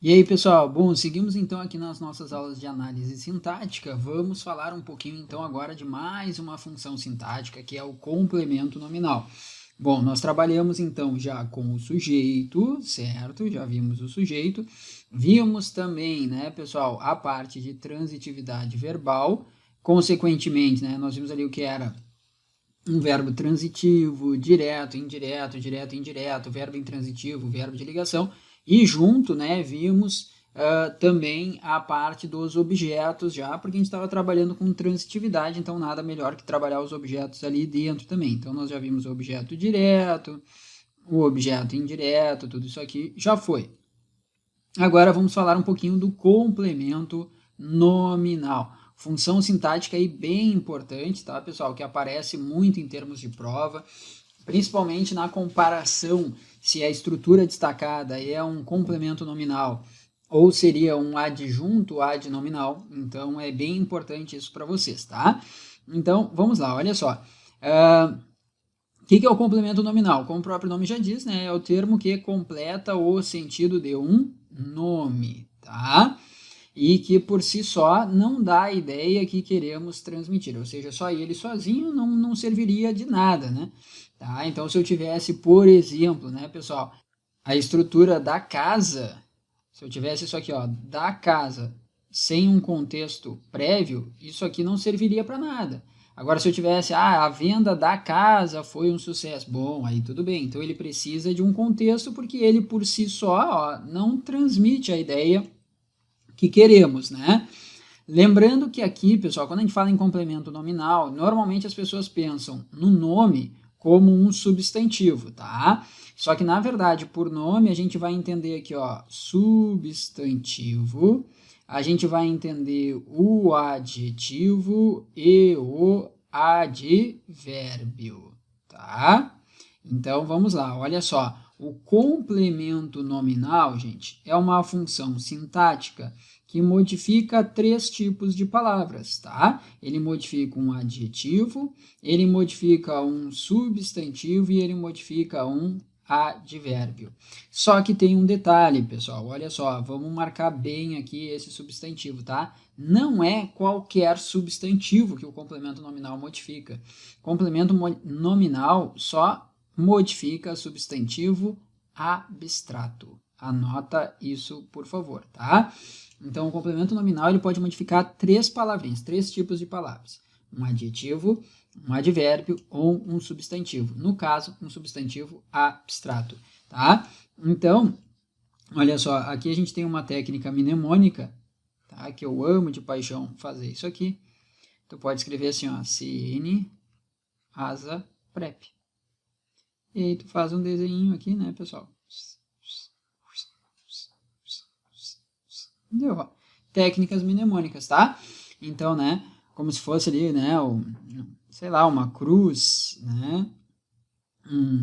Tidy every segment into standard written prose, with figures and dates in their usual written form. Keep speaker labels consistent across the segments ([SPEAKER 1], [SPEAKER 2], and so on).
[SPEAKER 1] E aí, pessoal? Bom, seguimos então aqui nas nossas aulas de análise sintática. Vamos falar um pouquinho então agora de mais uma função sintática, que é o complemento nominal. Bom, nós trabalhamos então já com o sujeito, certo? Já vimos o sujeito. Vimos também, né, pessoal, a parte de transitividade verbal. Consequentemente, né, nós vimos ali o que era um verbo transitivo, direto, indireto, direto, indireto, verbo intransitivo, verbo de ligação, e junto, né, vimos também a parte dos objetos já, porque a gente estava trabalhando com transitividade, então nada melhor que trabalhar os objetos ali dentro também. Então nós já vimos o objeto direto, o objeto indireto, tudo isso aqui já foi. Agora vamos falar um pouquinho do complemento nominal. Função sintática aí bem importante, tá, pessoal? Que aparece muito em termos de prova, principalmente na comparação se a estrutura destacada é um complemento nominal ou seria um adjunto ad nominal. Então é bem importante isso para vocês, tá? Então vamos lá, olha só. O que é o complemento nominal? Como o próprio nome já diz, né, é o termo que completa o sentido de um nome, tá? E que por si só não dá a ideia que queremos transmitir, ou seja, só ele sozinho não serviria de nada, né? Tá? Então, se eu tivesse, por exemplo, né, pessoal, a estrutura da casa, se eu tivesse isso aqui, ó, da casa, sem um contexto prévio, isso aqui não serviria para nada. Agora, se eu tivesse, a venda da casa foi um sucesso, bom, aí tudo bem. Então, ele precisa de um contexto porque ele, por si só, ó, não transmite a ideia que queremos, né? Lembrando que aqui, pessoal, quando a gente fala em complemento nominal, normalmente as pessoas pensam no nome como um substantivo, tá? Só que, na verdade, por nome, a gente vai entender aqui, ó, substantivo, a gente vai entender o adjetivo e o advérbio, tá? Então, vamos lá, olha só. O complemento nominal, gente, é uma função sintática que modifica três tipos de palavras, tá? Ele modifica um adjetivo, ele modifica um substantivo e ele modifica um advérbio. Só que tem um detalhe, pessoal, olha só, vamos marcar bem aqui esse substantivo, tá? Não é qualquer substantivo que o complemento nominal modifica. Complemento nominal só modifica substantivo abstrato. Anota isso, por favor, tá? Então, o complemento nominal ele pode modificar três palavrinhas, três tipos de palavras. Um adjetivo, um advérbio ou um substantivo. No caso, um substantivo abstrato, tá? Então, olha só, aqui a gente tem uma técnica mnemônica, tá? Que eu amo de paixão fazer isso aqui. Tu pode escrever assim, ó, CN, asa, prep. E aí tu faz um desenho aqui, né, pessoal? Deu, ó. Técnicas mnemônicas, tá? Então, né, como se fosse ali, né, sei lá, uma cruz, né,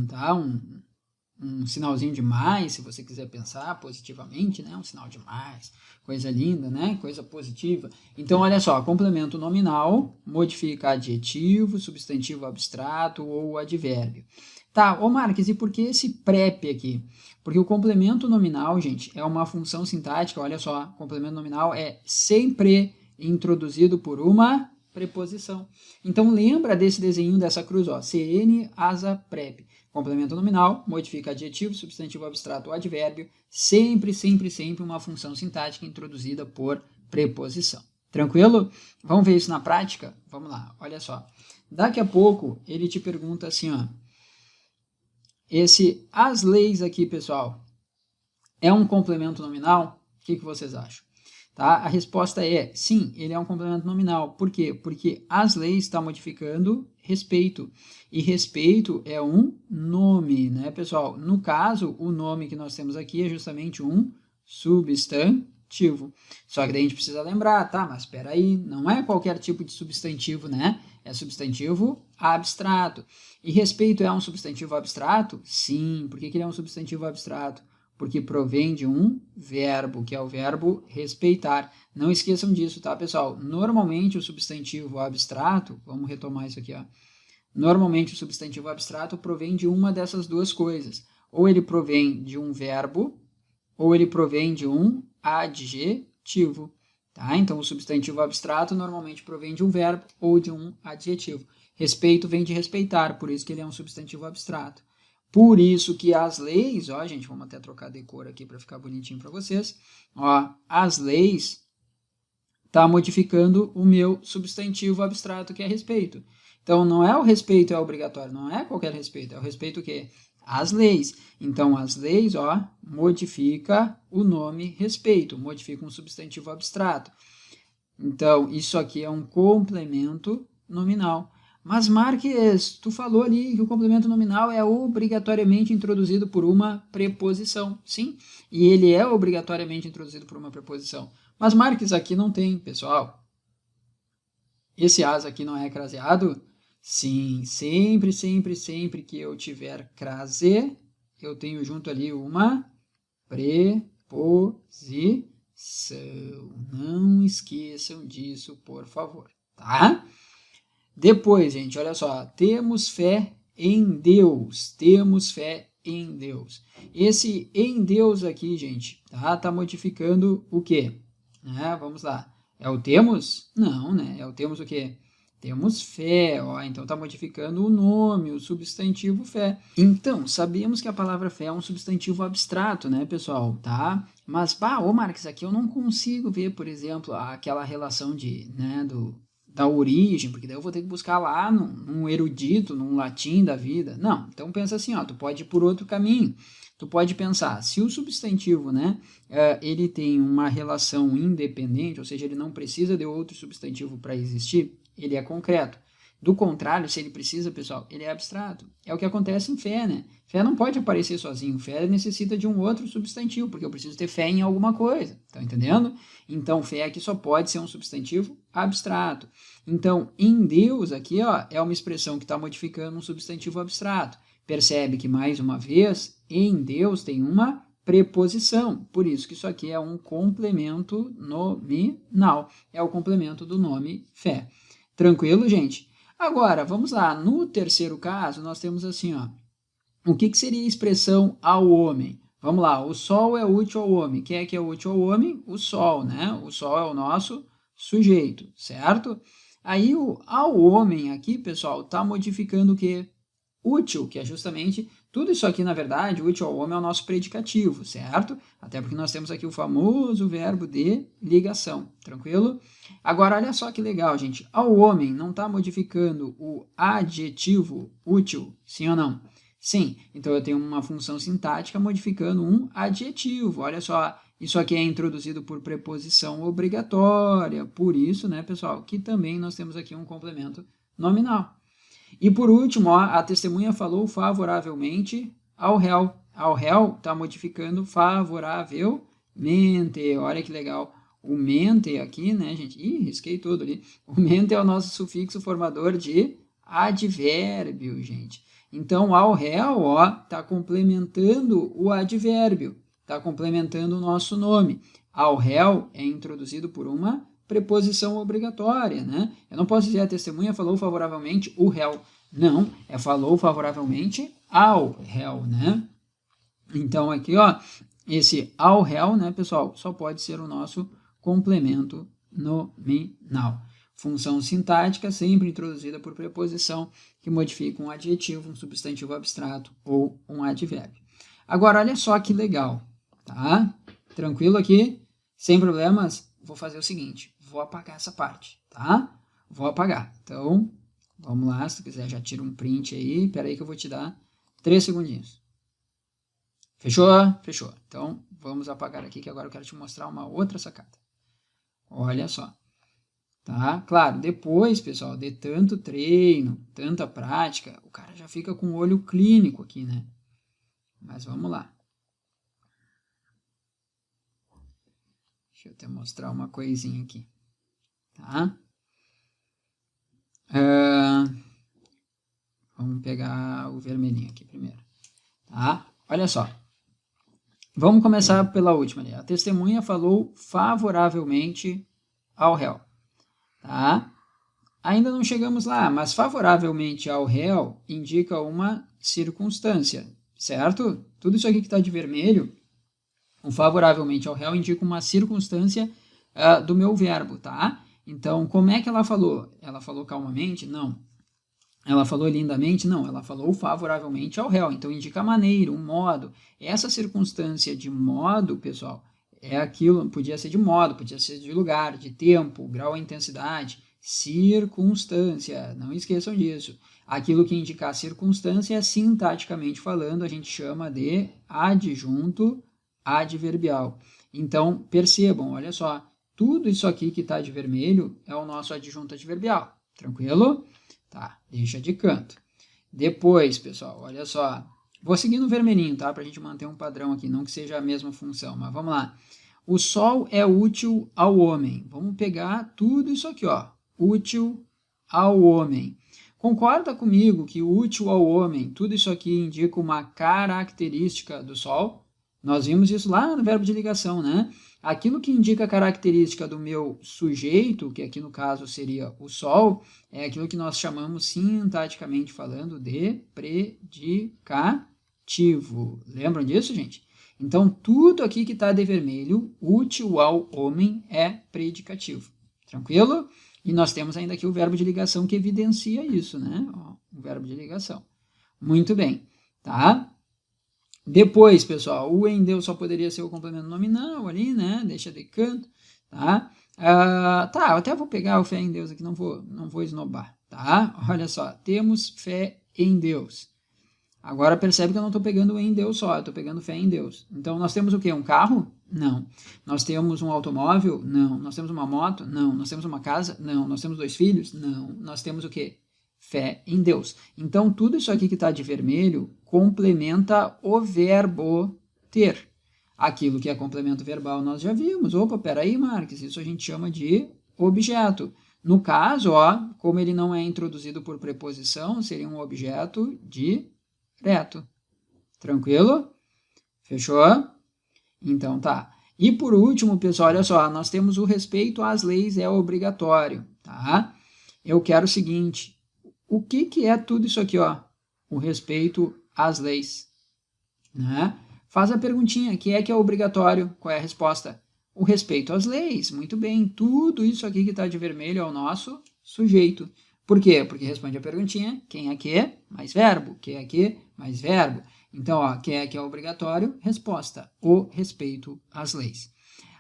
[SPEAKER 1] tá, um sinalzinho de mais, se você quiser pensar positivamente, né, um sinal de mais, coisa linda, né, coisa positiva. Então, olha só, complemento nominal modifica adjetivo, substantivo abstrato ou advérbio. Tá, ô Marques, e por que esse prep aqui? Porque o complemento nominal, gente, é uma função sintática, olha só, complemento nominal é sempre introduzido por uma preposição. Então, lembra desse desenho dessa cruz, ó, CN, asa, prep. Complemento nominal, modifica adjetivo, substantivo abstrato ou advérbio, sempre, sempre, sempre uma função sintática introduzida por preposição. Tranquilo? Vamos ver isso na prática? Vamos lá, olha só. Daqui a pouco, ele te pergunta assim, ó, as leis aqui, pessoal, é um complemento nominal? O que vocês acham? Tá? A resposta é sim, ele é um complemento nominal. Por quê? Porque as leis estão modificando respeito. E respeito é um nome, né, pessoal? No caso, o nome que nós temos aqui é justamente um substantivo. Só que daí a gente precisa lembrar, tá? Mas espera aí, não é qualquer tipo de substantivo, né? É substantivo abstrato. E respeito é um substantivo abstrato? Sim. Por que ele é um substantivo abstrato? Porque provém de um verbo, que é o verbo respeitar. Não esqueçam disso, tá, pessoal? Normalmente o substantivo abstrato, vamos retomar isso aqui, ó. Normalmente o substantivo abstrato provém de uma dessas duas coisas. Ou ele provém de um verbo, ou ele provém de um adjetivo. Tá? Então, o substantivo abstrato normalmente provém de um verbo ou de um adjetivo. Respeito vem de respeitar, por isso que ele é um substantivo abstrato. Por isso que as leis, ó, gente, vamos até trocar de cor aqui para ficar bonitinho para vocês. Ó, as leis tá modificando o meu substantivo abstrato, que é respeito. Então, não é o respeito é obrigatório, não é qualquer respeito, é o respeito o quê? As leis. Então, as leis, ó, modifica o nome respeito, modifica um substantivo abstrato. Então, isso aqui é um complemento nominal. Mas, Marques, tu falou ali que o complemento nominal é obrigatoriamente introduzido por uma preposição. Sim, e ele é obrigatoriamente introduzido por uma preposição. Mas, Marques, aqui não tem, pessoal. Esse as aqui não é craseado? Sim, sempre, sempre, sempre que eu tiver crase, eu tenho junto ali uma preposição. Não esqueçam disso, por favor, tá? Depois, gente, olha só, temos fé em Deus, temos fé em Deus. Esse em Deus aqui, gente, tá modificando o quê? Vamos lá, é o temos? Não, né? É o temos o quê? Temos fé, ó, então está modificando o nome, o substantivo fé. Então, sabemos que a palavra fé é um substantivo abstrato, né, pessoal, tá? Mas, ô Marques, aqui eu não consigo ver, por exemplo, aquela relação da origem, porque daí eu vou ter que buscar lá num erudito, num latim da vida. Não, então pensa assim, ó, tu pode ir por outro caminho. Tu pode pensar, se o substantivo, né, ele tem uma relação independente, ou seja, ele não precisa de outro substantivo para existir, ele é concreto. Do contrário, se ele precisa, pessoal, ele é abstrato. É o que acontece em fé, né? Fé não pode aparecer sozinho. Fé necessita de um outro substantivo, porque eu preciso ter fé em alguma coisa. Tá entendendo? Então, fé aqui só pode ser um substantivo abstrato. Então, em Deus aqui, ó, é uma expressão que está modificando um substantivo abstrato. Percebe que, mais uma vez, em Deus tem uma preposição. Por isso que isso aqui é um complemento nominal. É o complemento do nome fé. Tranquilo, gente? Agora, vamos lá. No terceiro caso, nós temos assim, ó. O que seria a expressão ao homem? Vamos lá. O sol é útil ao homem. Quem é que é útil ao homem? O sol, né? O sol é o nosso sujeito, certo? Aí, o ao homem aqui, pessoal, está modificando o quê? Útil, que é justamente tudo isso aqui, na verdade, útil ao homem é o nosso predicativo, certo? Até porque nós temos aqui o famoso verbo de ligação, tranquilo? Agora, olha só que legal, gente. Ao homem não está modificando o adjetivo útil, sim ou não? Sim, então eu tenho uma função sintática modificando um adjetivo. Olha só, isso aqui é introduzido por preposição obrigatória. Por isso, né, pessoal, que também nós temos aqui um complemento nominal. E por último, ó, a testemunha falou favoravelmente ao réu. Ao réu está modificando favoravelmente. Olha que legal. O mente aqui, né, gente? Ih, risquei tudo ali. O mente é o nosso sufixo formador de advérbio, gente. Então, ao réu, ó, está complementando o advérbio. Está complementando o nosso nome. Ao réu é introduzido por uma preposição obrigatória, né? Eu não posso dizer a testemunha falou favoravelmente o réu. Não, falou favoravelmente ao réu, né? Então, aqui, ó, esse ao réu, né, pessoal, só pode ser o nosso complemento nominal. Função sintática sempre introduzida por preposição que modifica um adjetivo, um substantivo abstrato ou um advérbio. Agora, olha só que legal, tá? Tranquilo aqui? Sem problemas? Vou fazer o seguinte, vou apagar essa parte, tá? Vou apagar. Então, vamos lá, se tu quiser já tira um print aí. Espera aí que eu vou te dar 3 segundinhos. Fechou? Fechou. Então, vamos apagar aqui que agora eu quero te mostrar uma outra sacada. Olha só. Tá? Claro, depois, pessoal, de tanto treino, tanta prática, o cara já fica com o olho clínico aqui, né? Mas vamos lá. Deixa eu te mostrar uma coisinha aqui. Tá? Vamos pegar o vermelhinho aqui primeiro. Tá? Olha só. Vamos começar pela última ali. A testemunha falou favoravelmente ao réu. Tá? Ainda não chegamos lá, mas favoravelmente ao réu indica uma circunstância, certo? Tudo isso aqui que está de vermelho, O favoravelmente ao réu indica uma circunstância do meu verbo, tá? Então, como é que ela falou? Ela falou calmamente? Não. Ela falou lindamente? Não. Ela falou favoravelmente ao réu. Então, indica a maneira, o modo. Essa circunstância de modo, pessoal, é aquilo, podia ser de modo, podia ser de lugar, de tempo, grau e intensidade. Circunstância, não esqueçam disso. Aquilo que indica a circunstância, sintaticamente falando, a gente chama de adjunto adverbial. Então, percebam, olha só, tudo isso aqui que está de vermelho é o nosso adjunto adverbial. Tranquilo? Tá, deixa de canto. Depois, pessoal, olha só. Vou seguir no vermelhinho, tá? Para a gente manter um padrão aqui, não que seja a mesma função, mas vamos lá. O sol é útil ao homem. Vamos pegar tudo isso aqui, ó. Útil ao homem. Concorda comigo que útil ao homem, tudo isso aqui indica uma característica do sol? Nós vimos isso lá no verbo de ligação, né? Aquilo que indica a característica do meu sujeito, que aqui no caso seria o sol, é aquilo que nós chamamos sintaticamente falando de predicativo. Lembram disso, gente? Então, tudo aqui que está de vermelho, útil ao homem, é predicativo. Tranquilo? E nós temos ainda aqui o verbo de ligação que evidencia isso, né? Ó, o verbo de ligação. Muito bem, tá? Depois, pessoal, o em Deus só poderia ser o complemento nominal ali, né? Deixa de canto, tá? Tá, eu até vou pegar o fé em Deus aqui, não vou esnobar, tá? Olha só, temos fé em Deus. Agora percebe que eu não estou pegando o em Deus só, eu estou pegando fé em Deus. Então, nós temos o quê? Um carro? Não. Nós temos um automóvel? Não. Nós temos uma moto? Não. Nós temos uma casa? Não. Nós temos 2 filhos? Não. Nós temos o quê? Fé em Deus. Então, tudo isso aqui que está de vermelho complementa o verbo ter. Aquilo que é complemento verbal nós já vimos. Opa, peraí, Marques, isso a gente chama de objeto. No caso, ó, como ele não é introduzido por preposição, seria um objeto direto. Tranquilo? Fechou? Então tá. E por último, pessoal, olha só, nós temos o respeito às leis é obrigatório, tá? Eu quero o seguinte, o que é tudo isso aqui, ó? O respeito às leis, né? Faz a perguntinha, que é obrigatório? Qual é a resposta? O respeito às leis, muito bem. Tudo isso aqui que está de vermelho é o nosso sujeito. Por quê? Porque responde a perguntinha, quem é que? Mais verbo. Quem é que? Mais verbo. Então, ó, quem é que é obrigatório? Resposta, o respeito às leis.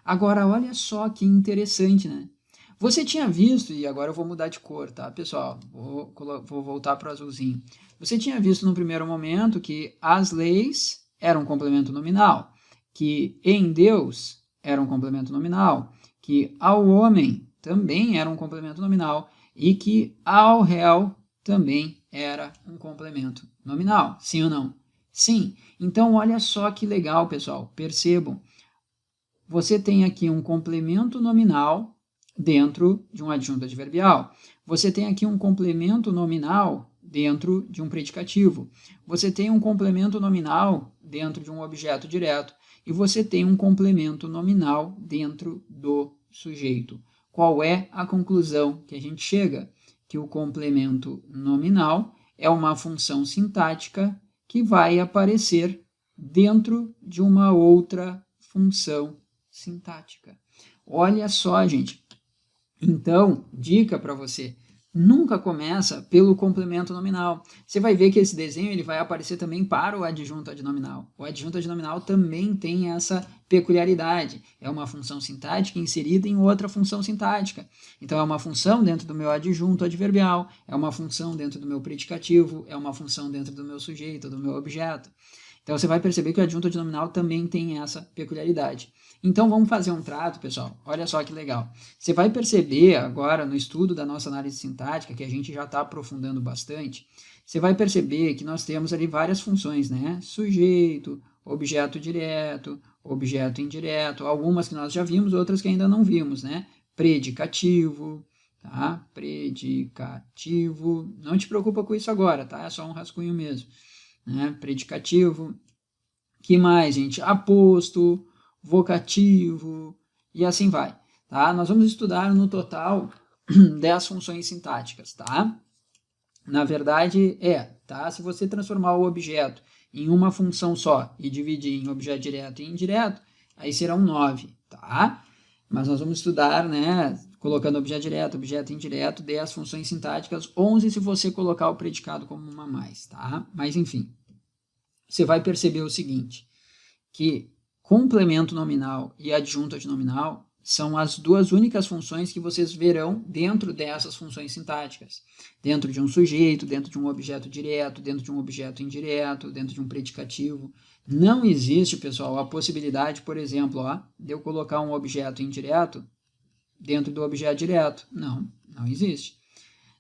[SPEAKER 1] Agora, olha só que interessante, né? Você tinha visto, e agora eu vou mudar de cor, tá, pessoal? Vou voltar para o azulzinho. Você tinha visto no primeiro momento que as leis eram um complemento nominal, que em Deus era um complemento nominal, que ao homem também era um complemento nominal e que ao réu também era um complemento nominal. Sim ou não? Sim. Então, olha só que legal, pessoal. Percebam. Você tem aqui um complemento nominal dentro de um adjunto adverbial. Você tem aqui um complemento nominal dentro de um predicativo. Você tem um complemento nominal dentro de um objeto direto. E você tem um complemento nominal dentro do sujeito. Qual é a conclusão que a gente chega? Que o complemento nominal é uma função sintática que vai aparecer dentro de uma outra função sintática. Olha só, gente. Então, dica para você, nunca começa pelo complemento nominal. Você vai ver que esse desenho ele vai aparecer também para o adjunto adnominal. O adjunto adnominal também tem essa peculiaridade. É uma função sintática inserida em outra função sintática. Então, é uma função dentro do meu adjunto adverbial, é uma função dentro do meu predicativo, é uma função dentro do meu sujeito, do meu objeto. Então, você vai perceber que o adjunto adnominal também tem essa peculiaridade. Então, vamos fazer um trato, pessoal. Olha só que legal. Você vai perceber agora, no estudo da nossa análise sintática, que a gente já está aprofundando bastante, você vai perceber que nós temos ali várias funções, né? Sujeito, objeto direto, objeto indireto, algumas que nós já vimos, outras que ainda não vimos, né? Predicativo, tá? Predicativo. Não te preocupa com isso agora, tá? É só um rascunho mesmo. Né? Predicativo. Que mais, gente? Aposto, vocativo e assim vai, tá? Nós vamos estudar no total 10 funções sintáticas, tá? Na verdade, tá? Se você transformar o objeto em uma função só e dividir em objeto direto e indireto, aí serão 9, tá? Mas nós vamos estudar, né, colocando objeto direto, objeto indireto, 10 funções sintáticas, 11 se você colocar o predicado como uma a mais, tá? Mas enfim, você vai perceber o seguinte, que complemento nominal e adjunto adnominal são as duas únicas funções que vocês verão dentro dessas funções sintáticas. Dentro de um sujeito, dentro de um objeto direto, dentro de um objeto indireto, dentro de um predicativo. Não existe, pessoal, a possibilidade, por exemplo, de eu colocar um objeto indireto dentro do objeto direto. Não existe.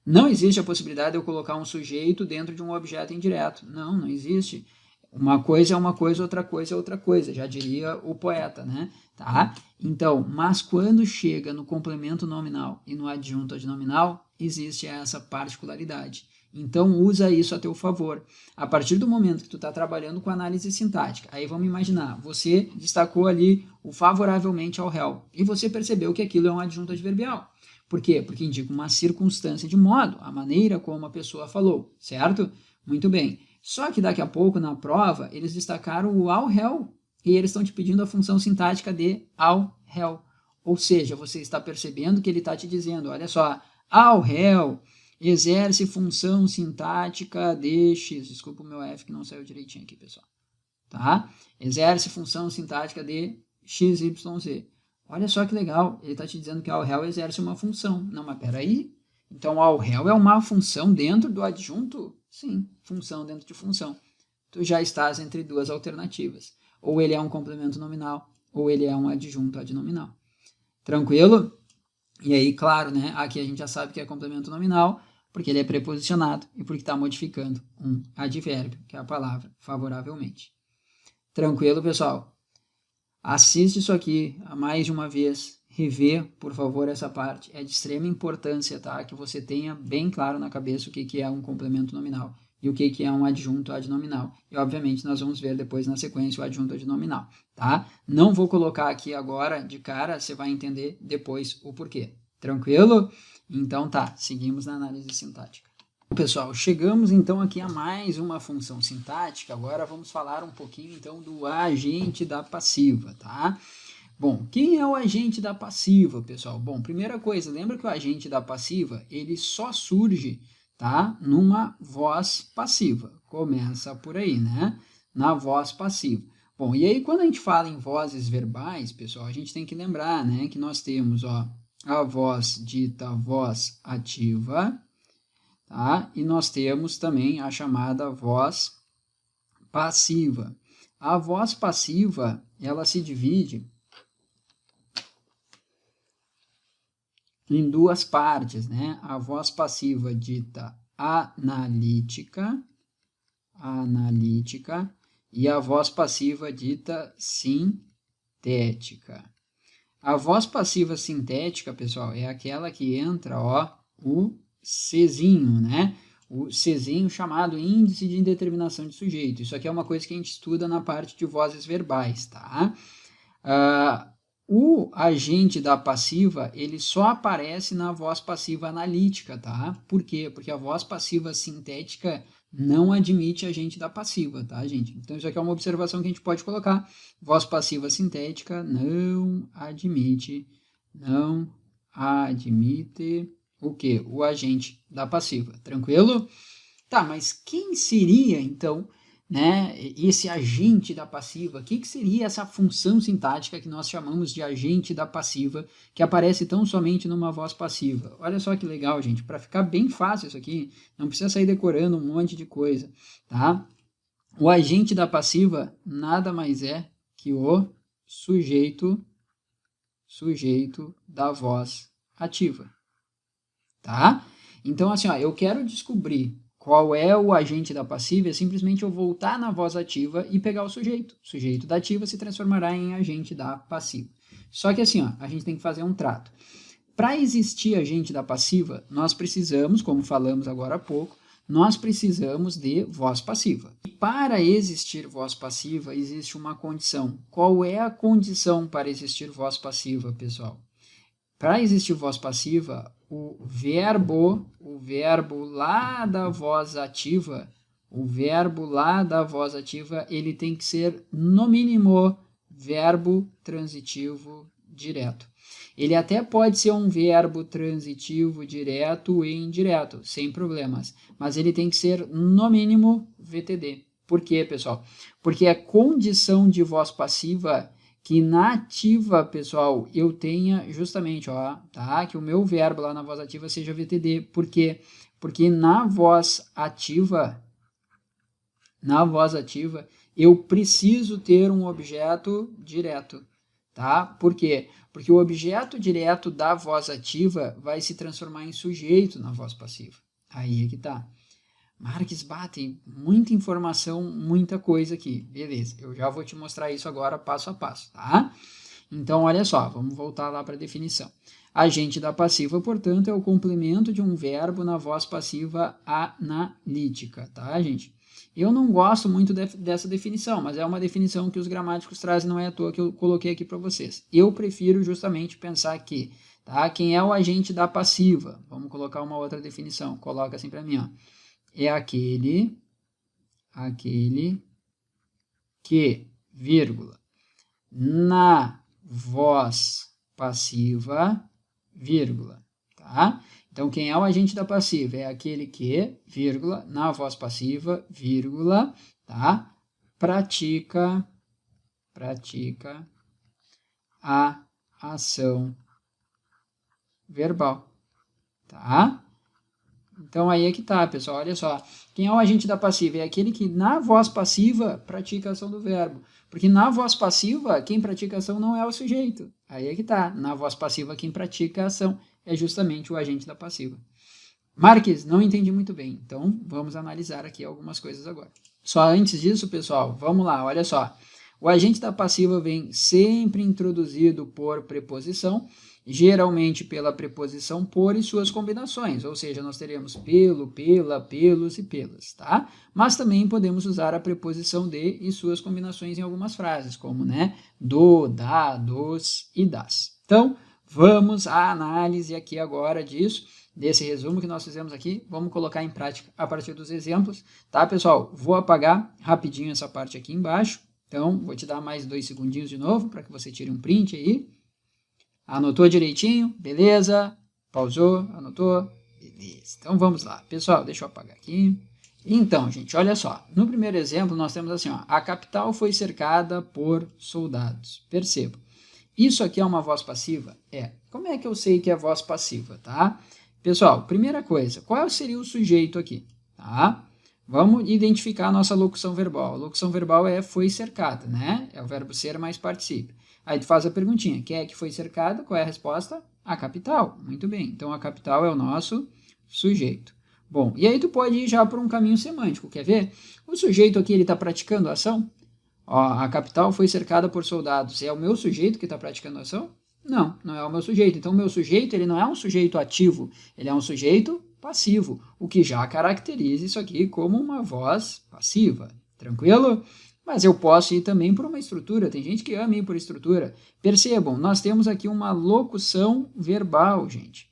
[SPEAKER 1] Não existe a possibilidade de eu colocar um sujeito dentro de um objeto indireto. Não existe. Uma coisa é uma coisa, outra coisa é outra coisa, já diria o poeta, né? Tá? Então, mas quando chega no complemento nominal e no adjunto adnominal, existe essa particularidade. Então, usa isso a teu favor. A partir do momento que tu está trabalhando com análise sintática, aí vamos imaginar, você destacou ali o favoravelmente ao réu, e você percebeu que aquilo é um adjunto adverbial. Por quê? Porque indica uma circunstância de modo, a maneira como a pessoa falou, certo? Muito bem. Só que daqui a pouco, na prova, eles destacaram o ao réu, e eles estão te pedindo a função sintática de ao réu. Ou seja, você está percebendo que ele está te dizendo, olha só, ao réu exerce função sintática de x. Desculpa o meu F que não saiu direitinho aqui, pessoal. Tá? Exerce função sintática de x, y, z. Olha só que legal, ele está te dizendo que ao réu exerce uma função. Não, mas peraí. Então, ao réu é uma função dentro do adjunto? Sim, função dentro de função. Tu já estás entre duas alternativas. Ou ele é um complemento nominal, ou ele é um adjunto adnominal. Tranquilo? E aí, claro, né? Aqui a gente já sabe que é complemento nominal, porque ele é preposicionado e porque está modificando um advérbio, que é a palavra favoravelmente. Tranquilo, pessoal? Assiste isso aqui a mais de uma vez, rever, por favor, essa parte. É de extrema importância, tá? Que você tenha bem claro na cabeça o que é um complemento nominal e o que é um adjunto adnominal. E, obviamente, nós vamos ver depois na sequência o adjunto adnominal, tá? Não vou colocar aqui agora de cara, você vai entender depois o porquê. Tranquilo? Então tá, seguimos na análise sintática. Pessoal, chegamos então aqui a mais uma função sintática. Agora vamos falar um pouquinho então do agente da passiva, tá? Bom, quem é o agente da passiva, pessoal? Bom, primeira coisa, lembra que o agente da passiva, ele só surge, tá? Numa voz passiva. Começa por aí, né? Na voz passiva. Bom, e aí quando a gente fala em vozes verbais, pessoal, a gente tem que lembrar, né, que nós temos, a voz dita voz ativa, tá? E nós temos também a chamada voz passiva. A voz passiva, ela se divide em duas partes, né? A voz passiva dita analítica, e a voz passiva dita sintética. A voz passiva sintética, pessoal, é aquela que entra, o Czinho, né? O Czinho chamado índice de indeterminação de sujeito. Isso aqui é uma coisa que a gente estuda na parte de vozes verbais, tá? O agente da passiva, ele só aparece na voz passiva analítica, tá? Por quê? Porque a voz passiva sintética não admite agente da passiva, tá, gente? Então, isso aqui é uma observação que a gente pode colocar. Voz passiva sintética não admite o quê? O agente da passiva, tranquilo? Tá, mas quem seria, então, né, esse agente da passiva? O que seria essa função sintática que nós chamamos de agente da passiva, que aparece tão somente numa voz passiva? Olha só que legal, gente, para ficar bem fácil isso aqui, não precisa sair decorando um monte de coisa, tá? O agente da passiva nada mais é que o sujeito da voz ativa, tá? Então, assim, eu quero descobrir qual é o agente da passiva, é simplesmente eu voltar na voz ativa e pegar o sujeito. O sujeito da ativa se transformará em agente da passiva. Só que assim, a gente tem que fazer um trato. Para existir agente da passiva, nós precisamos, como falamos agora há pouco, nós precisamos de voz passiva. E para existir voz passiva, existe uma condição. Qual é a condição para existir voz passiva, pessoal? Para existir voz passiva, o verbo lá da voz ativa, ele tem que ser, no mínimo, verbo transitivo direto. Ele até pode ser um verbo transitivo direto e indireto, sem problemas, mas ele tem que ser, no mínimo, VTD. Por quê, pessoal? Porque é condição de voz passiva que na ativa, pessoal, eu tenha justamente, ó, tá? Que o meu verbo lá na voz ativa seja VTD. Por quê? Porque na voz ativa, eu preciso ter um objeto direto, tá? Por quê? Porque o objeto direto da voz ativa vai se transformar em sujeito na voz passiva. Aí é que tá. Marques, tem muita informação, muita coisa aqui. Beleza, eu já vou te mostrar isso agora passo a passo, tá? Então, olha só, vamos voltar lá para a definição. Agente da passiva, portanto, é o complemento de um verbo na voz passiva analítica, tá, gente? Eu não gosto muito dessa definição, mas é uma definição que os gramáticos trazem, não é à toa que eu coloquei aqui para vocês. Eu prefiro justamente pensar que, tá? Quem é o agente da passiva? Vamos colocar uma outra definição. Coloca assim para mim, ó. É aquele que, vírgula, na voz passiva, vírgula, tá? Então, quem é o agente da passiva? É aquele que, vírgula, na voz passiva, vírgula, tá? Pratica a ação verbal, tá? Então, aí é que tá, pessoal, olha só. Quem é o agente da passiva? É aquele que, na voz passiva, pratica a ação do verbo. Porque na voz passiva, quem pratica a ação não é o sujeito. Aí é que tá. Na voz passiva, quem pratica a ação é justamente o agente da passiva. Marques, não entendi muito bem. Então, vamos analisar aqui algumas coisas agora. Só antes disso, pessoal, vamos lá, olha só. O agente da passiva vem sempre introduzido por preposição, geralmente pela preposição por e suas combinações, ou seja, nós teremos pelo, pela, pelos e pelas, tá? Mas também podemos usar a preposição de e suas combinações em algumas frases, como, né, do, da, dos e das. Então, vamos à análise aqui agora disso, desse resumo que nós fizemos aqui, vamos colocar em prática a partir dos exemplos, tá, pessoal? Vou apagar rapidinho essa parte aqui embaixo, então, vou te dar mais 2 segundinhos de novo, para que você tire um print aí. Anotou direitinho? Beleza? Pausou? Anotou? Beleza. Então, vamos lá. Pessoal, deixa eu apagar aqui. Então, gente, olha só. No primeiro exemplo, nós temos assim, ó. A capital foi cercada por soldados. Perceba. Isso aqui é uma voz passiva? É. Como é que eu sei que é voz passiva, tá? Pessoal, primeira coisa. Qual seria o sujeito aqui? Tá? Vamos identificar a nossa locução verbal. A locução verbal é foi cercada, né? É o verbo ser mais particípio. Aí tu faz a perguntinha, quem é que foi cercada? Qual é a resposta? A capital. Muito bem, então a capital é o nosso sujeito. Bom, e aí tu pode ir já por um caminho semântico, quer ver? O sujeito aqui, ele está praticando a ação? Ó, a capital foi cercada por soldados. É o meu sujeito que está praticando a ação? Não, não é o meu sujeito. Então o meu sujeito, ele não é um sujeito ativo, ele é um sujeito passivo, o que já caracteriza isso aqui como uma voz passiva. Tranquilo? Mas eu posso ir também por uma estrutura, tem gente que ama ir por estrutura. Percebam, nós temos aqui uma locução verbal, gente.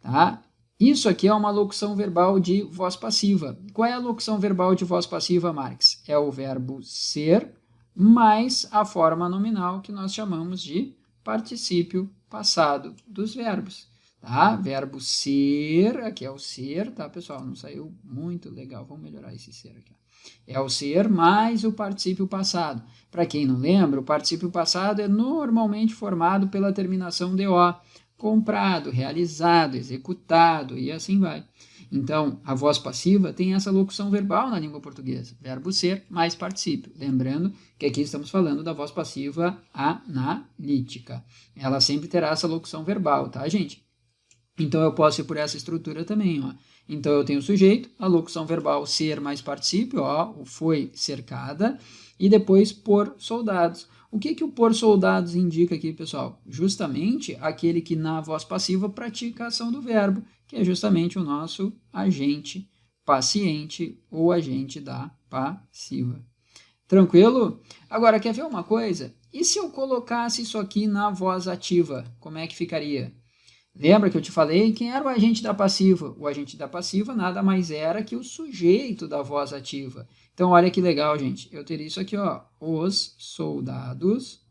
[SPEAKER 1] Tá? Isso aqui é uma locução verbal de voz passiva. Qual é a locução verbal de voz passiva, Marx? É o verbo ser mais a forma nominal que nós chamamos de particípio passado dos verbos. Tá? Verbo ser, aqui é o ser, tá, pessoal? Não saiu muito legal, vamos melhorar esse ser aqui. É o ser mais o particípio passado. Para quem não lembra, o particípio passado é normalmente formado pela terminação de O. Comprado, realizado, executado e assim vai. Então, a voz passiva tem essa locução verbal na língua portuguesa. Verbo ser mais particípio. Lembrando que aqui estamos falando da voz passiva analítica. Ela sempre terá essa locução verbal, tá, gente? Então, eu posso ir por essa estrutura também, ó. Então, eu tenho o sujeito, a locução verbal ser mais particípio, ó, o foi cercada, e depois por soldados. O que o por soldados indica aqui, pessoal? Justamente aquele que na voz passiva pratica a ação do verbo, que é justamente o nosso agente paciente ou agente da passiva. Tranquilo? Agora, quer ver uma coisa? E se eu colocasse isso aqui na voz ativa, como é que ficaria? Lembra que eu te falei quem era o agente da passiva? O agente da passiva nada mais era que o sujeito da voz ativa. Então, olha que legal, gente. Eu teria isso aqui, ó. Os soldados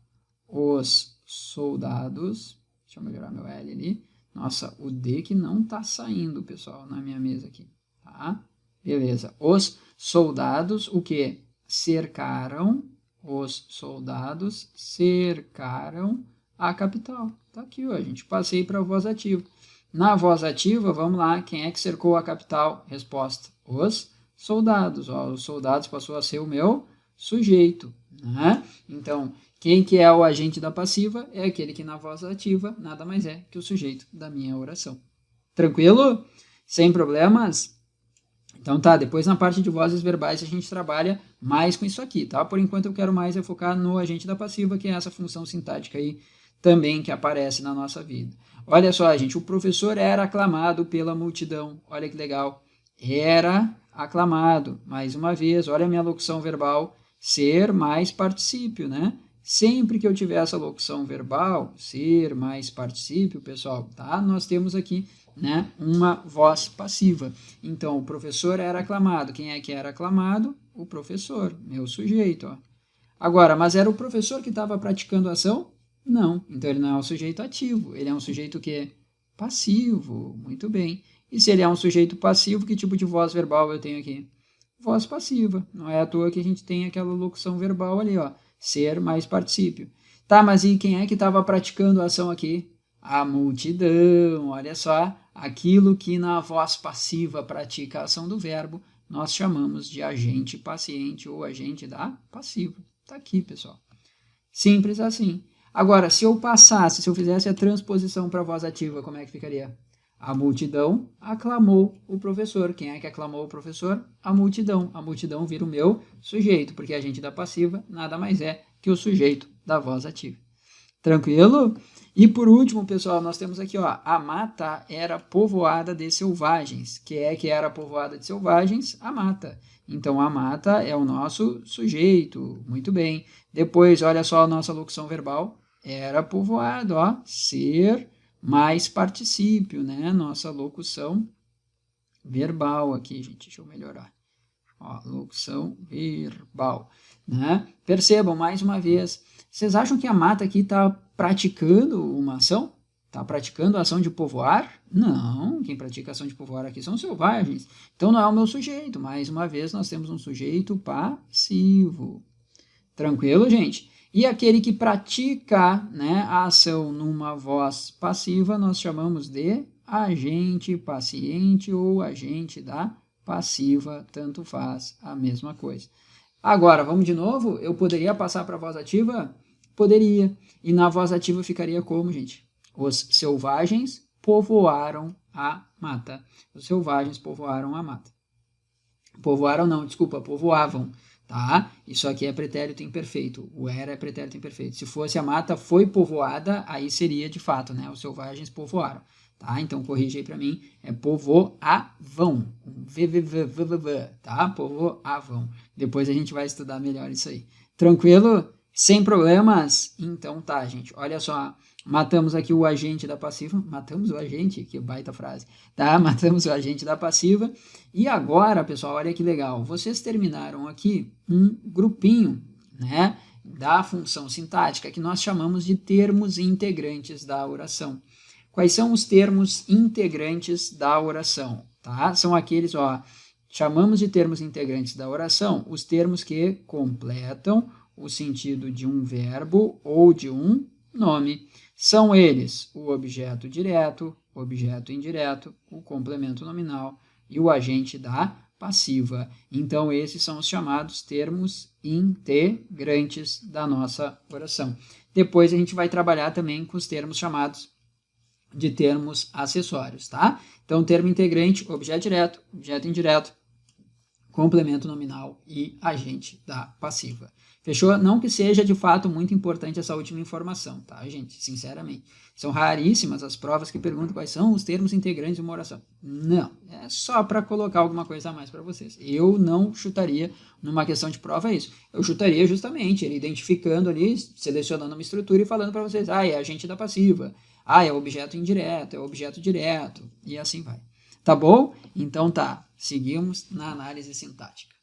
[SPEAKER 1] os soldados. Deixa eu melhorar meu L ali. Nossa, o D que não tá saindo, pessoal, na minha mesa aqui, tá? Beleza. Os soldados, o quê? Cercaram, os soldados cercaram a capital. Tá aqui, ó, gente. Passei para a voz ativa. Na voz ativa, vamos lá, quem é que cercou a capital? Resposta, os soldados. Ó, os soldados passou a ser o meu sujeito, né? Então, quem que é o agente da passiva? É aquele que na voz ativa nada mais é que o sujeito da minha oração. Tranquilo? Sem problemas? Então tá, depois na parte de vozes verbais a gente trabalha mais com isso aqui, tá? Por enquanto eu quero mais focar no agente da passiva, que é essa função sintática aí também que aparece na nossa vida. Olha só, gente, o professor era aclamado pela multidão. Olha que legal. Era aclamado. Mais uma vez, olha a minha locução verbal, ser mais particípio, né? Sempre que eu tiver essa locução verbal, ser mais particípio, pessoal, tá? Nós temos aqui, né, uma voz passiva. Então, o professor era aclamado. Quem é que era aclamado? O professor, meu sujeito, ó. Agora, mas era o professor que estava praticando a ação? Não. Então, ele não é um sujeito ativo. Ele é um sujeito que é passivo. Muito bem. E se ele é um sujeito passivo, que tipo de voz verbal eu tenho aqui? Voz passiva. Não é à toa que a gente tem aquela locução verbal ali, ó. Ser mais particípio. Tá, mas e quem é que estava praticando a ação aqui? A multidão. Olha só, aquilo que na voz passiva pratica a ação do verbo, nós chamamos de agente paciente ou agente da passiva. Tá aqui, pessoal. Simples assim. Agora, se eu fizesse a transposição para a voz ativa, como é que ficaria? A multidão aclamou o professor. Quem é que aclamou o professor? A multidão. A multidão vira o meu sujeito, porque a agente da passiva nada mais é que o sujeito da voz ativa. Tranquilo? E por último, pessoal, nós temos aqui, ó, a mata era povoada de selvagens. Quem é que era povoada de selvagens? A mata. Então, a mata é o nosso sujeito. Muito bem. Depois, olha só a nossa locução verbal. Era povoado, ó, ser mais particípio, né? Nossa locução verbal aqui, gente. Deixa eu melhorar. Ó, locução verbal, né? Percebam, mais uma vez, vocês acham que a mata aqui está praticando uma ação? Está praticando a ação de povoar? Não, quem pratica a ação de povoar aqui são selvagens. Então não é o meu sujeito. Mais uma vez, nós temos um sujeito passivo. Tranquilo, gente? E aquele que pratica, né, a ação numa voz passiva, nós chamamos de agente paciente ou agente da passiva, tanto faz a mesma coisa. Agora, vamos de novo? Eu poderia passar para a voz ativa? Poderia. E na voz ativa ficaria como, gente? Os selvagens povoaram a mata. Os selvagens povoaram a mata. Povoaram não, desculpa, povoavam. Tá? Isso aqui é pretérito imperfeito. O era é pretérito imperfeito. Se fosse a mata foi povoada, aí seria de fato, né? Os selvagens povoaram. Tá? Então, corrige aí para mim. É povoavam. Tá? Povoavam. Depois a gente vai estudar melhor isso aí. Tranquilo? Sem problemas? Então tá, gente. Olha só. Matamos aqui o agente da passiva. Matamos o agente? Que baita frase. Tá? Matamos o agente da passiva. E agora, pessoal, olha que legal. Vocês terminaram aqui um grupinho, né, da função sintática que nós chamamos de termos integrantes da oração. Quais são os termos integrantes da oração? Tá? São aqueles, ó, chamamos de termos integrantes da oração os termos que completam o sentido de um verbo ou de um nome. São eles o objeto direto, o objeto indireto, o complemento nominal e o agente da passiva. Então, esses são os chamados termos integrantes da nossa oração. Depois a gente vai trabalhar também com os termos chamados de termos acessórios, tá? Então, termo integrante, objeto direto, objeto indireto, complemento nominal e agente da passiva. Fechou? Não que seja, de fato, muito importante essa última informação, tá, gente? Sinceramente. São raríssimas as provas que perguntam quais são os termos integrantes de uma oração. Não. É só para colocar alguma coisa a mais para vocês. Eu não chutaria numa questão de prova isso. Eu chutaria justamente ele identificando ali, selecionando uma estrutura e falando para vocês, é agente da passiva, é objeto indireto, é objeto direto, e assim vai. Tá bom? Então tá. Seguimos na análise sintática.